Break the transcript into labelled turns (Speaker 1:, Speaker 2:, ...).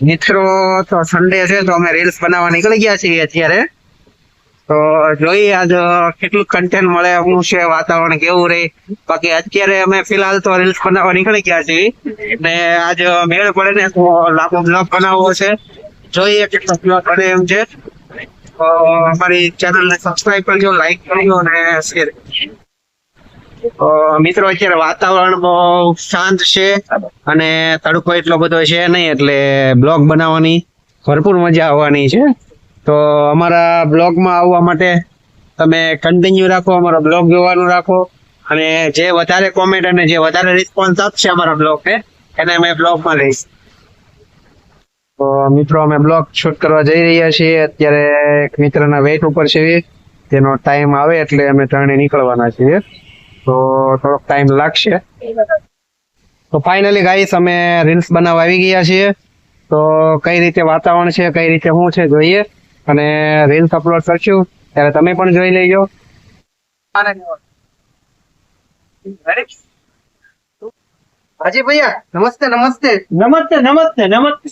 Speaker 1: મિત્રો તો સન્ડે છે તો અમે રીલ્સ બનાવવા નીકળી ગયા છીએ અત્યારે. તો જોઈએ આજ કેટલું કન્ટેન્ટ મળે, શું છે, વાતાવરણ કેવું રહે. બાકી અત્યારે અમે ફિલહાલ તો રીલ્સ બનાવવા નીકળી ગયા છીએ ને આજ મેળ પડે ને તો લાંબો બ્લોગ બનાવવો છે. જોઈએ કેટલો બ્લોગ બને એમ છે. તો અમારી ચેનલને સબસ્ક્રાઇબ કરજો, લાઈક કરજો અને શેર. મિત્રો અત્યારે વાતાવરણ બહુ શાંત છે અને તડકો એટલો બધો છે નહીં, એટલે બ્લોગ બનાવવાની ભરપૂર મજા આવવાની છે. તો અમારા બ્લોગમાં આવવા માટે તમે કન્ટિન્યુ રાખો, અમારો બ્લોગ જોવાનું રાખો અને જે વધારે કોમેન્ટ અને જે વધારે રિસ્પોન્સ આપશે અમારા બ્લોગને એને અમે બ્લોગમાં લઈશ. તો મિત્રો અમે બ્લોગ શૂટ કરવા જઈ રહ્યા છીએ. અત્યારે એક મિત્રના વેઇટ ઉપર છીએ, તેનો ટાઈમ આવે એટલે અમે ત્રણે નીકળવાના છીએ. તો થોડોક ટાઈમ લાગશે. તો ફાઇનલી ગાઈસ અમે રીલ્સ બનાવવા આવી ગયા છીએ. તો કઈ રીતે વાતાવરણ છે, કઈ રીતે શું છે જોઈએ અને રીલ્સ અપલોડ કરશું ત્યારે તમે પણ જોઈ લેજો. હાજી ભૈયા, નમસ્તે નમસ્તે
Speaker 2: નમસ્તે નમસ્તે નમસ્તે